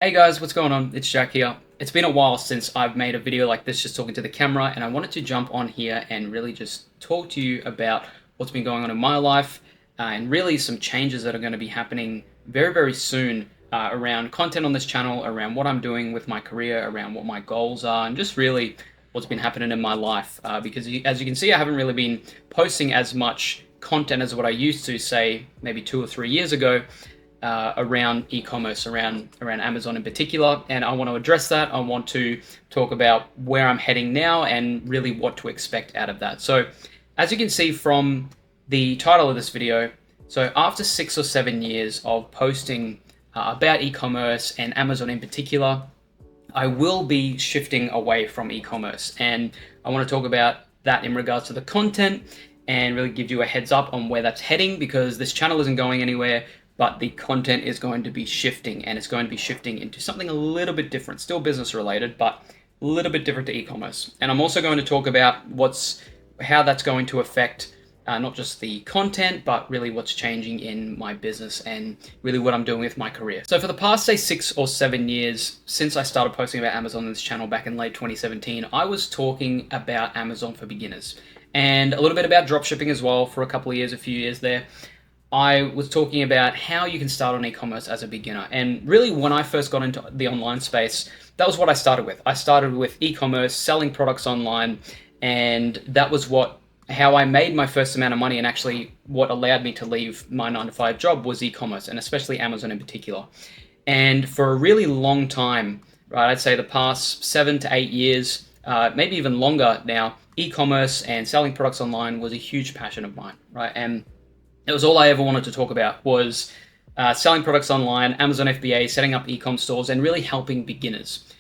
Hey guys, what's going on? It's Jack here. It's been a while since I've made a video like this just talking to the camera, and I wanted to jump on here and really just talk to you about what's been going on in my life and really some changes that are going to be happening very, very soon around content on this channel, around what I'm doing with my career, around what my goals are, and just really what's been happening in my life. Because as you can see, I haven't really been posting as much content as what I used to, say, maybe 2 or 3 years ago around e-commerce, around Amazon in particular, and I want to address that. I want to talk about where I'm heading now and really what to expect out of that. So, as you can see from the title of this video, so after 6 or 7 years of posting about e-commerce and Amazon in particular, I will be shifting away from e-commerce, and I want to talk about that in regards to the content and really give you a heads up on where that's heading, because this channel isn't going anywhere, but the content is going to be shifting, and it's going to be shifting into something a little bit different, still business related, but a little bit different to e-commerce. And I'm also going to talk about how that's going to affect not just the content, but really what's changing in my business and really what I'm doing with my career. So for the past, say, 6 or 7 years, since I started posting about Amazon on this channel back in late 2017, I was talking about Amazon for beginners and a little bit about dropshipping as well for a few years there. I was talking about how you can start on e-commerce as a beginner. And really, when I first got into the online space, that was what I started with. I started with e-commerce, selling products online, and that was how I made my first amount of money, and actually what allowed me to leave my 9-to-5 job was e-commerce, and especially Amazon in particular. And for a really long time, right, I'd say the past 7 to 8 years, maybe even longer now, e-commerce and selling products online was a huge passion of mine, right? And it was all I ever wanted to talk about was selling products online, Amazon FBA, setting up e-com stores, and really helping beginners.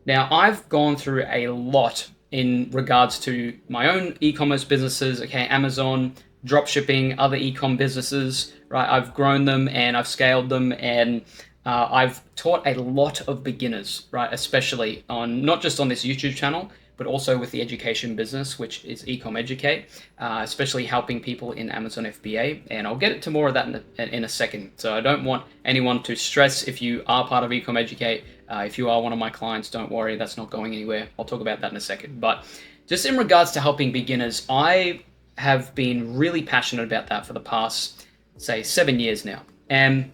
Now, I've gone through a lot in regards to my own e-commerce businesses, okay, Amazon, dropshipping, other e-com businesses, right? I've grown them and I've scaled them, and I've taught a lot of beginners, right? Especially not just on this YouTube channel, but also with the education business, which is Ecom Educate, especially helping people in Amazon FBA. And I'll get to more of that in a second. So I don't want anyone to stress if you are part of Ecom Educate. If you are one of my clients, don't worry, that's not going anywhere. I'll talk about that in a second. But just in regards to helping beginners, I have been really passionate about that for the past, say, 7 years now. And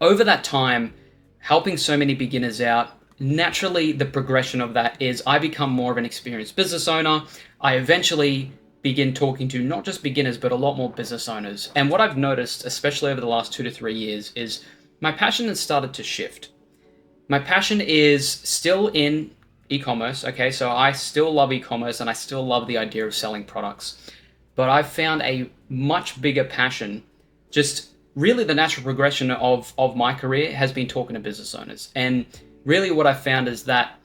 over that time, helping so many beginners out, naturally, the progression of that is I become more of an experienced business owner. I eventually begin talking to not just beginners, but a lot more business owners. And what I've noticed, especially over the last 2 to 3 years, is my passion has started to shift. My passion is still in e-commerce, okay? So I still love e-commerce and I still love the idea of selling products. But I've found a much bigger passion, just really the natural progression of my career has been talking to business owners. And really what I found is that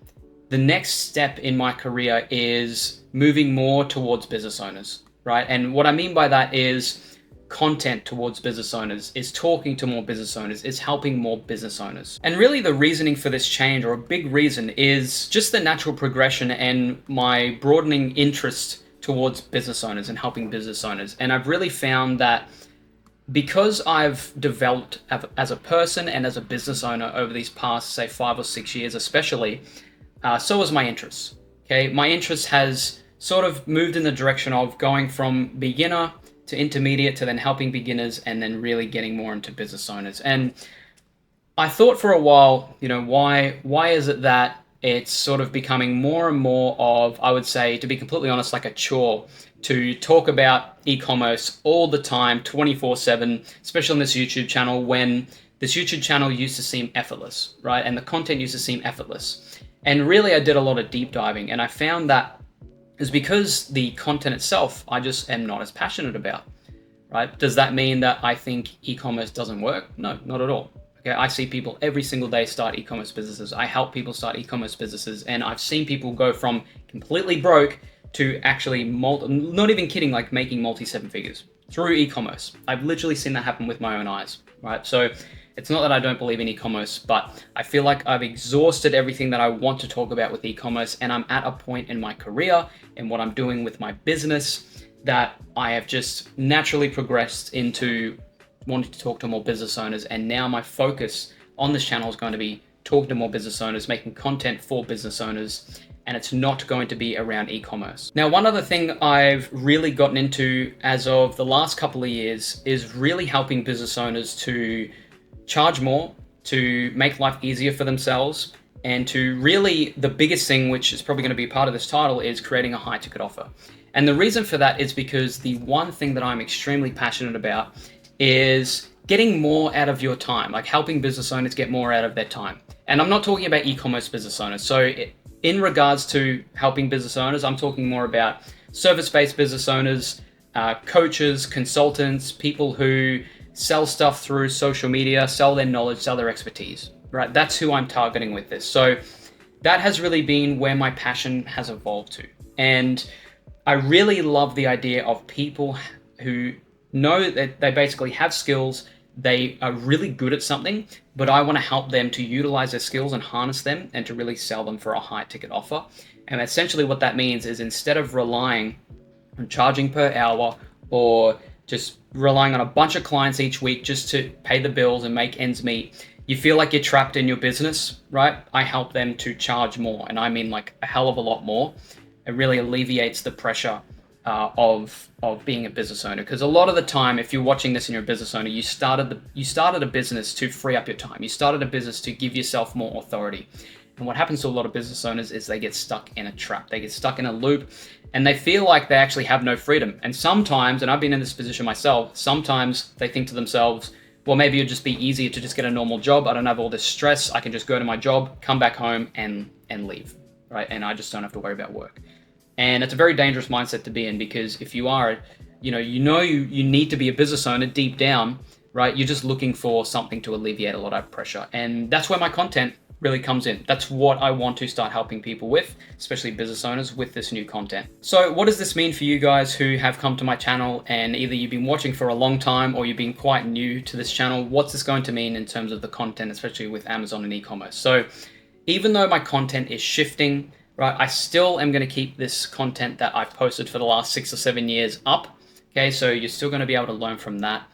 the next step in my career is moving more towards business owners, right? And what I mean by that is content towards business owners, is talking to more business owners, is helping more business owners. And really the reasoning for this change, or a big reason, is just the natural progression and my broadening interest towards business owners and helping business owners. And I've really found that because I've developed as a person and as a business owner over these past, say, 5 or 6 years especially, so has my interests. Okay, my interest has sort of moved in the direction of going from beginner to intermediate to then helping beginners and then really getting more into business owners. And I thought for a while, why is it that it's sort of becoming more and more of, I would say, to be completely honest, like a chore to talk about e-commerce all the time, 24/7, especially on this YouTube channel, when this YouTube channel used to seem effortless, right? And the content used to seem effortless. And really, I did a lot of deep diving, and I found that is because the content itself, I just am not as passionate about, right? Does that mean that I think e-commerce doesn't work? No, not at all. Okay, I see people every single day start e-commerce businesses. I help people start e-commerce businesses, and I've seen people go from completely broke to actually, not even kidding, like making multi-seven figures through e-commerce. I've literally seen that happen with my own eyes, right? So it's not that I don't believe in e-commerce, but I feel like I've exhausted everything that I want to talk about with e-commerce, and I'm at a point in my career and what I'm doing with my business that I have just naturally progressed into wanting to talk to more business owners. And now my focus on this channel is going to be talking to more business owners, making content for business owners, and it's not going to be around e-commerce. Now, one other thing I've really gotten into as of the last couple of years is really helping business owners to charge more, to make life easier for themselves, and to really, the biggest thing, which is probably going to be part of this title, is creating a high ticket offer. And the reason for that is because the one thing that I'm extremely passionate about is getting more out of your time, like helping business owners get more out of their time. And I'm not talking about e-commerce business owners. So in regards to helping business owners, I'm talking more about service-based business owners, coaches, consultants, people who sell stuff through social media, sell their knowledge, sell their expertise, right? That's who I'm targeting with this. So that has really been where my passion has evolved to. And I really love the idea of people who know that they basically have skills, they are really good at something, but I want to help them to utilize their skills and harness them and to really sell them for a high ticket offer. And essentially what that means is, instead of relying on charging per hour or just relying on a bunch of clients each week just to pay the bills and make ends meet, you feel like you're trapped in your business, right? I help them to charge more, and I mean like a hell of a lot more. It really alleviates the pressure of being a business owner, because a lot of the time, if you're watching this and you're a business owner, you started a business to free up your time. You started a business to give yourself more authority. And what happens to a lot of business owners is they get stuck in a trap. They get stuck in a loop, and they feel like they actually have no freedom. And sometimes, and I've been in this position myself, sometimes they think to themselves, well, maybe it'd just be easier to just get a normal job. I don't have all this stress. I can just go to my job, come back home and leave, right? And I just don't have to worry about work. And it's a very dangerous mindset to be in, because if you are, you need to be a business owner deep down, right? You're just looking for something to alleviate a lot of pressure. And that's where my content really comes in. That's what I want to start helping people with, especially business owners, with this new content. So what does this mean for you guys who have come to my channel, and either you've been watching for a long time or you've been quite new to this channel? What's this going to mean in terms of the content, especially with Amazon and e-commerce? So even though my content is shifting, right, I still am going to keep this content that I've posted for the last 6 or 7 years up. Okay, so you're still going to be able to learn from that.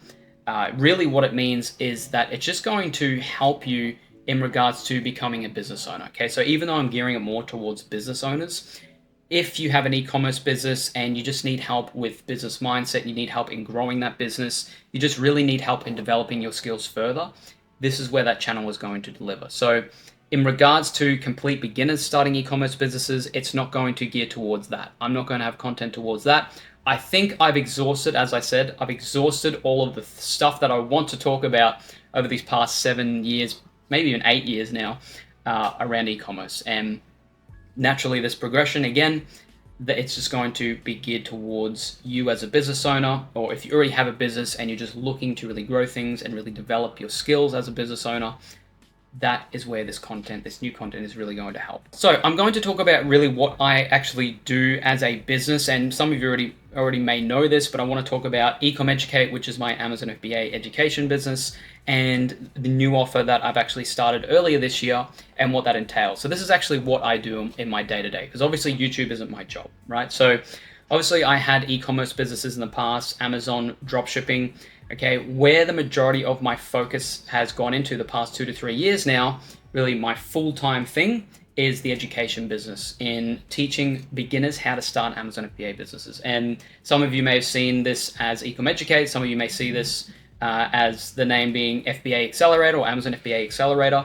Really what it means is that it's just going to help you in regards to becoming a business owner. Okay, so even though I'm gearing it more towards business owners, if you have an e-commerce business and you just need help with business mindset, you need help in growing that business, you just really need help in developing your skills further, this is where that channel is going to deliver. So in regards to complete beginners starting e-commerce businesses, it's not going to gear towards that. I'm not going to have content towards that. I think I've exhausted, as I said, I've exhausted all of the stuff that I want to talk about over these past 7 years, maybe even 8 years now, around e-commerce. And naturally, this progression, again, that it's just going to be geared towards you as a business owner, or if you already have a business and you're just looking to really grow things and really develop your skills as a business owner, that is where this new content is really going to help. So I'm going to talk about really what I actually do as a business, and some of you already may know this, but I want to talk about Ecom Educate, which is my Amazon FBA education business, and the new offer that I've actually started earlier this year and what that entails. So this is actually what I do in my day-to-day, because obviously YouTube isn't my job, right? So obviously I had e-commerce businesses in the past, Amazon dropshipping. Okay, where the majority of my focus has gone into the past 2 to 3 years now, really my full-time thing is the education business, in teaching beginners how to start Amazon FBA businesses. And some of you may have seen this as Ecom Educate, some of you may see this as the name being FBA Accelerator or Amazon FBA Accelerator.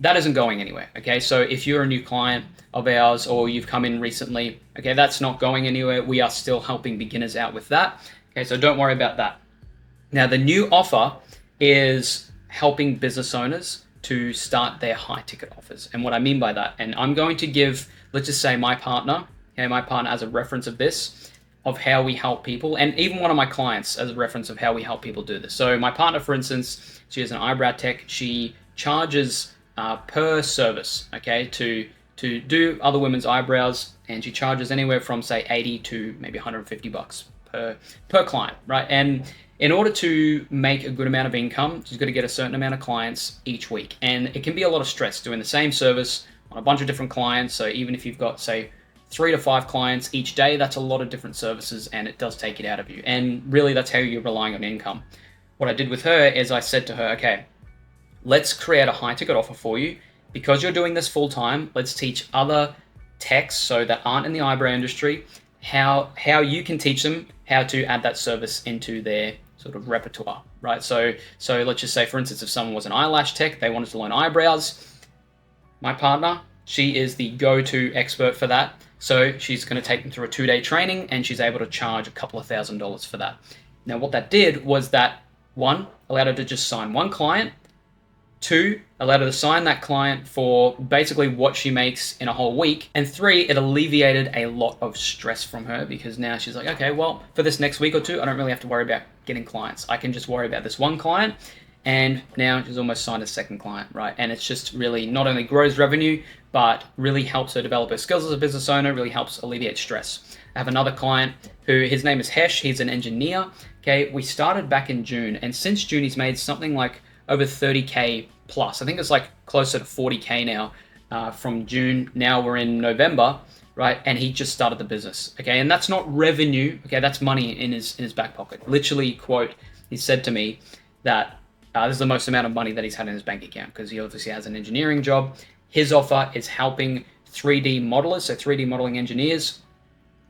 That isn't going anywhere, okay? So if you're a new client of ours or you've come in recently, okay, that's not going anywhere. We are still helping beginners out with that, okay? So don't worry about that. Now, the new offer is helping business owners to start their high ticket offers. And what I mean by that, and I'm going to give, let's just say my partner as a reference of this, of how we help people, and even one of my clients as a reference of how we help people do this. So my partner, for instance, she is an eyebrow tech. She charges per service, okay, to do other women's eyebrows, and she charges anywhere from say 80 to maybe $150 per client, right? And in order to make a good amount of income, she's got to get a certain amount of clients each week. And it can be a lot of stress doing the same service on a bunch of different clients. So even if you've got, say, 3 to 5 clients each day, that's a lot of different services, and it does take it out of you. And really, that's how you're relying on income. What I did with her is I said to her, okay, let's create a high ticket offer for you, because you're doing this full time, let's teach other techs so that aren't in the eyebrow industry how you can teach them how to add that service into their sort of repertoire, right? So let's just say, for instance, if someone was an eyelash tech, they wanted to learn eyebrows, my partner, she is the go-to expert for that. So she's going to take them through a 2-day training, and she's able to charge a couple of $1,000s for that. Now, what that did was that, one, allowed her to just sign one client. Two, allowed her to sign that client for basically what she makes in a whole week. And three, it alleviated a lot of stress from her, because now she's like, okay, well, for this next week or two, I don't really have to worry about getting clients. I can just worry about this one client. And now she's almost signed a second client, right? And it's just really not only grows revenue, but really helps her develop her skills as a business owner, really helps alleviate stress. I have another client who, his name is Hesh. He's an engineer. Okay, we started back in June, and since June, he's made something like over 30K plus. I think it's like closer to 40K now from June. Now we're in November, right? And he just started the business. Okay, and that's not revenue. Okay, that's money in his back pocket. Literally, quote, he said to me that this is the most amount of money that he's had in his bank account, because he obviously has an engineering job. His offer is helping 3D modelers, so 3D modeling engineers,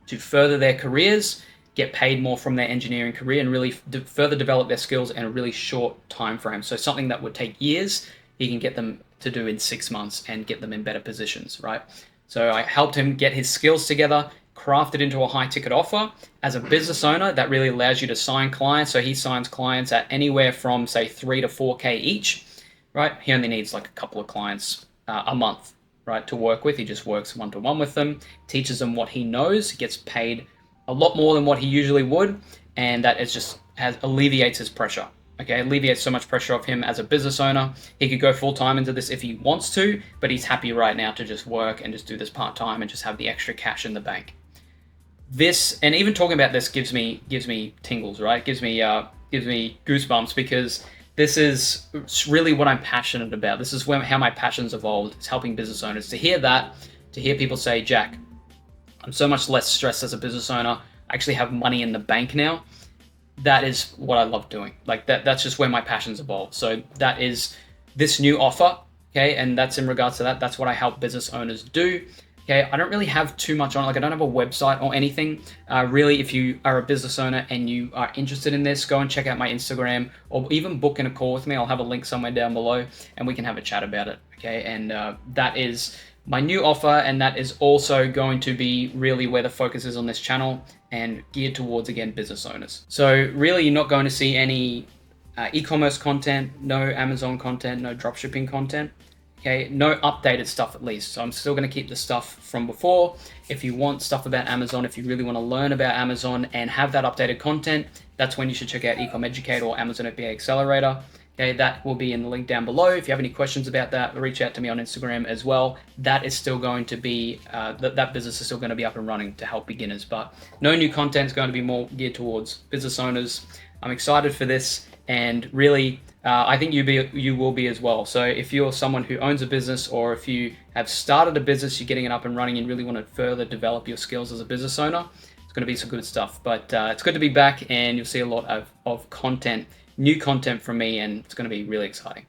to further their careers, get paid more from their engineering career, and really further develop their skills in a really short time frame. So something that would take years, he can get them to do in 6 months and get them in better positions, right? So I helped him get his skills together, craft it into a high ticket offer. As a business owner, that really allows you to sign clients. So he signs clients at anywhere from, say, 3 to 4K each, right? He only needs like a couple of clients a month, right, to work with. He just works one-to-one with them, teaches them what he knows, gets paid a lot more than what he usually would, and that is just alleviates his pressure. Okay, alleviates so much pressure off him as a business owner. He could go full-time into this if he wants to, but he's happy right now to just work and just do this part-time and just have the extra cash in the bank. This, and even talking about this gives me tingles, right? Gives me goosebumps, because this is really what I'm passionate about. This is how my passion's evolved. It's helping business owners. To hear that, to hear people say, Jack, I'm so much less stressed as a business owner, I actually have money in the bank now. That is what I love doing. Like that's just where my passion's evolved. So that is this new offer, okay? And that's in regards to that. That's what I help business owners do. Okay, I don't really have too much on it. Like, I don't have a website or anything. Really, if you are a business owner and you are interested in this, go and check out my Instagram, or even book in a call with me. I'll have a link somewhere down below, and we can have a chat about it. Okay, and that is my new offer, and that is also going to be really where the focus is on this channel, and geared towards, again, business owners. So really, you're not going to see any e-commerce content, no Amazon content, no dropshipping content. Okay, no updated stuff at least. So I'm still going to keep the stuff from before. If you want stuff about Amazon, if you really want to learn about Amazon and have that updated content, that's when you should check out Ecom Educate or Amazon FBA Accelerator. Okay, that will be in the link down below. If you have any questions about that, reach out to me on Instagram as well. That is still going to be, that business is still going to be up and running to help beginners, but no new content is going to be more geared towards business owners. I'm excited for this, and really, I think you will be as well. So if you're someone who owns a business, or if you have started a business, you're getting it up and running, and really want to further develop your skills as a business owner, it's going to be some good stuff. But it's good to be back, and you'll see a lot of content, new content from me, and it's going to be really exciting.